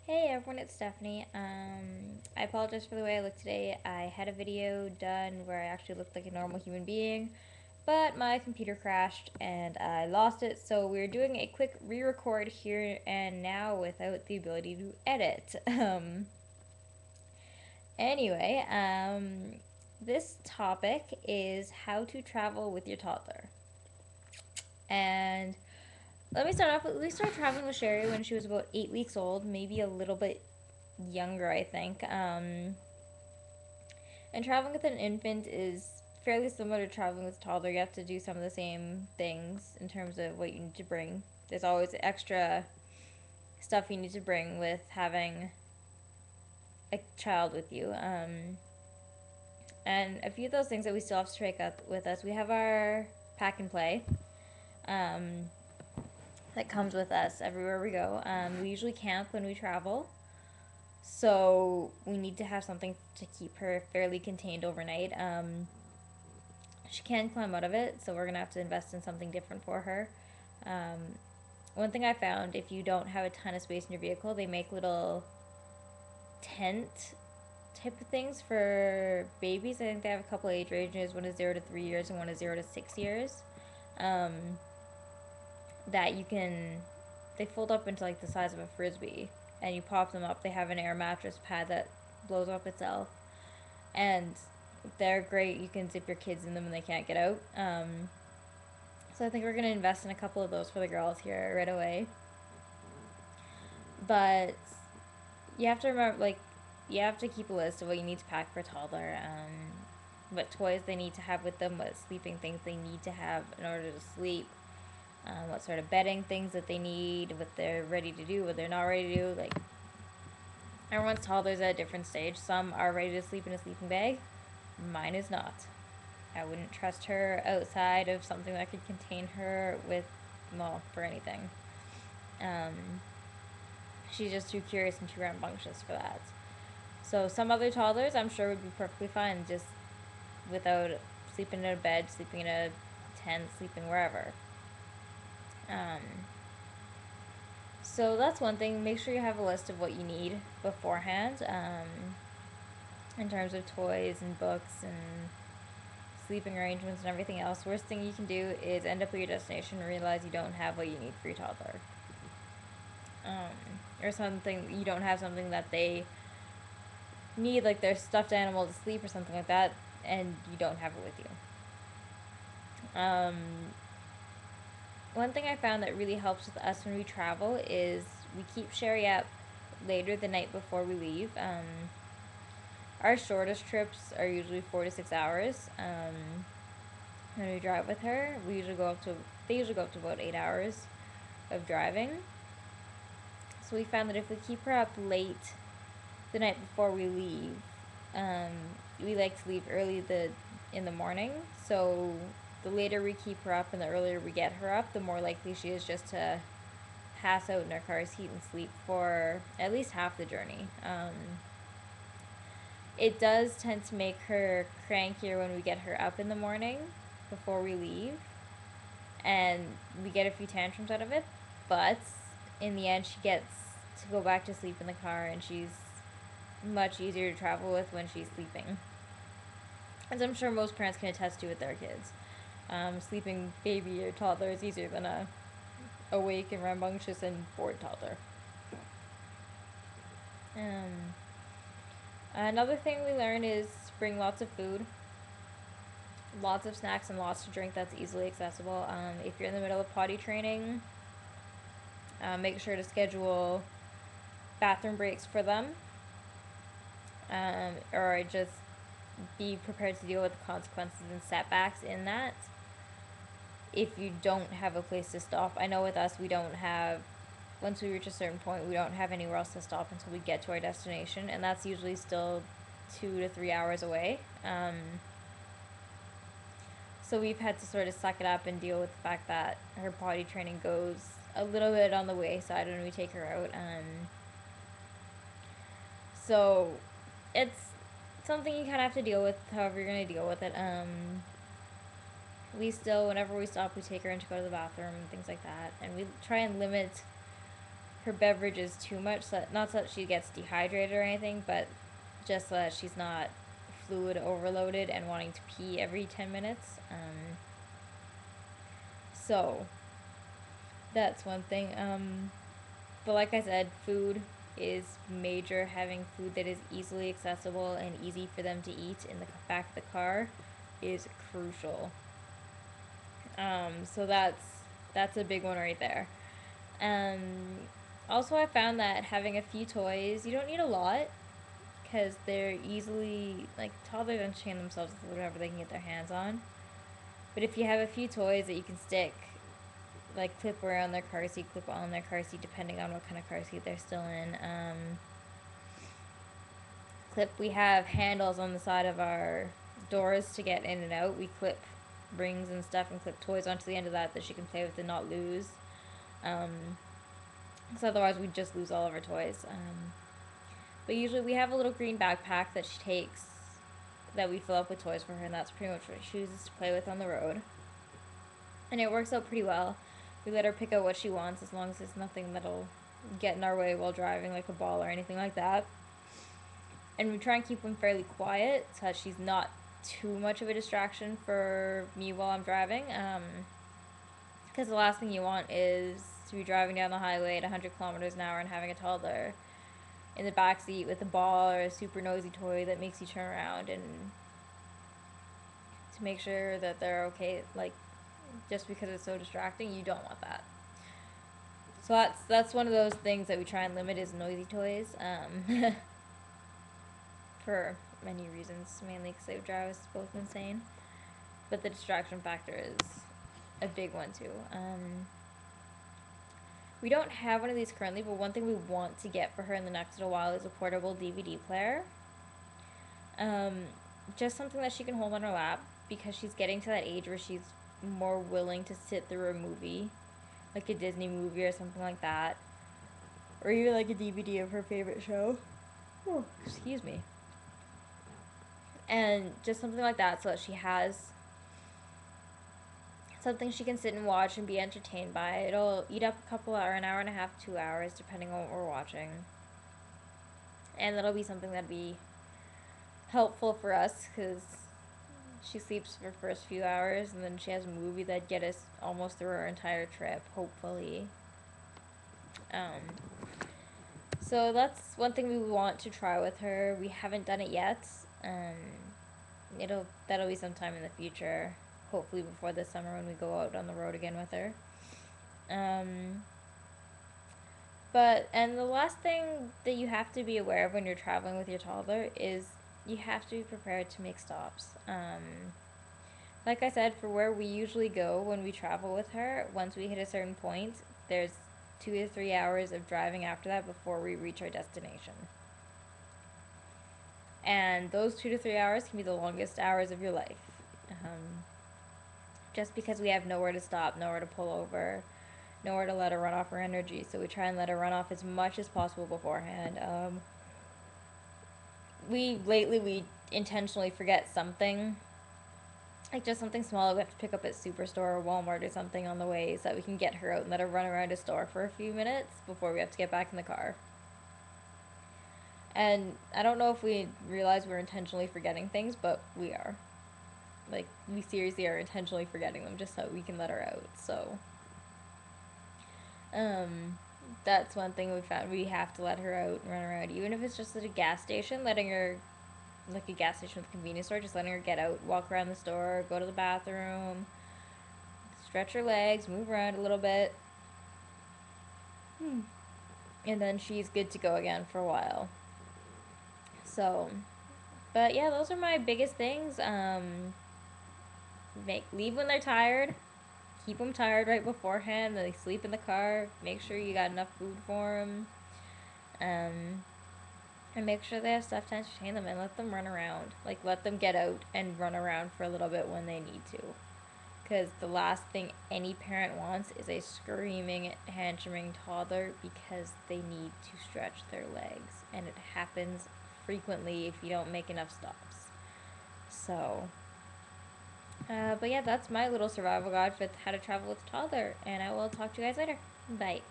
Hey everyone, it's Stephanie. I apologize for the way I look today. I had a video done where I actually looked like a normal human being, but my computer crashed and I lost it, so we're doing a quick re-record here and now without the ability to edit. Anyway, this topic is how to travel with your toddler. And let me start off with, we started traveling with Sheri when she was about 8 weeks old, maybe a little bit younger, I think. And traveling with an infant is fairly similar to traveling with a toddler. You have to do some of the same things in terms of what you need to bring. There's always extra stuff you need to bring with having a child with you. And a few of those things that we still have to take up with us. We have our pack and play um, that comes with us everywhere we go. We usually camp when we travel. So we need to have something to keep her fairly contained overnight. She can climb out of it, so we're gonna have to invest in something different for her. Um, One thing I found, if you don't have a ton of space in your vehicle, they make little tent type of things for babies. I think they have a couple age ranges. One is 0 to 3 years, and one is 0 to 6 years. Um, that you can, they fold up into like the size of a frisbee, and you pop them up. They have an air mattress pad that blows up itself, and they're great. You can zip your kids in them and they can't get out. So I think we're going to invest in a couple of those for the girls here right away. But you have to remember, like, you have to keep a list of what you need to pack for a toddler, what toys they need to have with them, what sleeping things they need to have in order to sleep, what sort of bedding things that they need, what they're ready to do, what they're not ready to do. Like, everyone's toddler's at a different stage. Some are ready to sleep in a sleeping bag. Mine is not. I wouldn't trust her outside of something that could contain her with, well, for anything. Um, she's just too curious and too rambunctious for that. So some other toddlers, I'm sure, would be perfectly fine just without sleeping in a bed, sleeping in a tent, sleeping wherever. Um, so that's one thing. Make sure you have a list of what you need beforehand, in terms of toys and books and sleeping arrangements and everything else. Worst thing you can do is end up at your destination and realize you don't have what you need for your toddler. Or something, you don't have something that they need, like their stuffed animal to sleep or something like that, and you don't have it with you. One thing I found that really helps with us when we travel is we keep Sheri up later the night before we leave. Our shortest trips are usually 4 to 6 hours. When we drive with her, they usually go up to about 8 hours of driving. So we found that if we keep her up late the night before we leave, we like to leave in the morning. So the later we keep her up and the earlier we get her up, the more likely she is just to pass out in her car's heat and sleep for at least half the journey. It does tend to make her crankier when we get her up in the morning before we leave, and we get a few tantrums out of it, but in the end she gets to go back to sleep in the car, and she's much easier to travel with when she's sleeping, as I'm sure most parents can attest to with their kids. Sleeping baby or toddler is easier than a awake and rambunctious and bored toddler. um, Another thing we learned is bring lots of food, lots of snacks, and lots to drink that's easily accessible. If you're in the middle of potty training, make sure to schedule bathroom breaks for them, or just be prepared to deal with the consequences and setbacks in that. If you don't have a place to stop, I know with us, we don't have, once we reach a certain point, we don't have anywhere else to stop until we get to our destination, and that's usually still 2 to 3 hours away. So we've had to sort of suck it up and deal with the fact that her potty training goes a little bit on the wayside when we take her out. So it's something you kind of have to deal with, however you're going to deal with it. We still, whenever we stop, we take her in to go to the bathroom and things like that. And we try and limit her beverage is too much, so not so that she gets dehydrated or anything, but just so that she's not fluid overloaded and wanting to pee every 10 minutes. So that's one thing. But like I said, food is major. Having food that is easily accessible and easy for them to eat in the back of the car is crucial. So that's a big one right there. Also, I found that having a few toys, you don't need a lot, because they're easily, like, toddlers entertain themselves with whatever they can get their hands on. But if you have a few toys that you can stick, like, clip around their car seat, clip on their car seat, depending on what kind of car seat they're still in. We have handles on the side of our doors to get in and out. We clip rings and stuff and clip toys onto the end of that she can play with and not lose. Because otherwise we'd just lose all of our toys. But usually we have a little green backpack that she takes, that we fill up with toys for her, and that's pretty much what she chooses to play with on the road. And it works out pretty well. We let her pick out what she wants, as long as it's nothing that'll get in our way while driving, like a ball or anything like that. And we try and keep them fairly quiet, so that she's not too much of a distraction for me while I'm driving. Because the last thing you want is to be driving down the highway at 100 kilometers an hour and having a toddler in the backseat with a ball or a super nosy toy that makes you turn around, and to make sure that they're okay, like, just because it's so distracting, you don't want that. So that's one of those things that we try and limit, is noisy toys, for many reasons, mainly because they drive us both insane, but the distraction factor is a big one too. We don't have one of these currently, but one thing we want to get for her in the next little while is a portable DVD player. Just something that she can hold on her lap, because she's getting to that age where she's more willing to sit through a movie, like a Disney movie or something like that, or even like a DVD of her favorite show. Oh, excuse me. And just something like that, so that she has something she can sit and watch and be entertained by. It'll eat up an hour and a half, 2 hours, depending on what we're watching. And that'll be something that'll be helpful for us, because she sleeps for the first few hours, and then she has a movie that'd get us almost through our entire trip, hopefully. So that's one thing we want to try with her. We haven't done it yet. That'll be sometime in the future, hopefully before this summer when we go out on the road again with her. And the last thing that you have to be aware of when you're traveling with your toddler is you have to be prepared to make stops. Like I said, for where we usually go when we travel with her, once we hit a certain point, there's 2 to 3 hours of driving after that before we reach our destination. And those 2 to 3 hours can be the longest hours of your life. Just because we have nowhere to stop, nowhere to pull over, nowhere to let her run off her energy. So we try and let her run off as much as possible beforehand. We intentionally forget something, like just something small that we have to pick up at Superstore or Walmart or something on the way, so that we can get her out and let her run around a store for a few minutes before we have to get back in the car. And I don't know if we realize we're intentionally forgetting things, but we are. Like, we seriously are intentionally forgetting them just so we can let her out. So that's one thing we found. We have to let her out and run around, even if it's just at a gas station, letting her, like a gas station with a convenience store, just letting her get out, walk around the store, go to the bathroom, stretch her legs, move around a little bit, and then she's good to go again for a while. So, but yeah, those are my biggest things. Leave when they're tired. Keep them tired right beforehand. They sleep in the car. Make sure you got enough food for them. And make sure they have stuff to entertain them, and let them run around. Like, let them get out and run around for a little bit when they need to. Because the last thing any parent wants is a screaming, hamstring toddler, because they need to stretch their legs. And it happens frequently if you don't make enough stops. So, but yeah, that's my little survival guide for how to travel with a toddler. And I will talk to you guys later. Bye.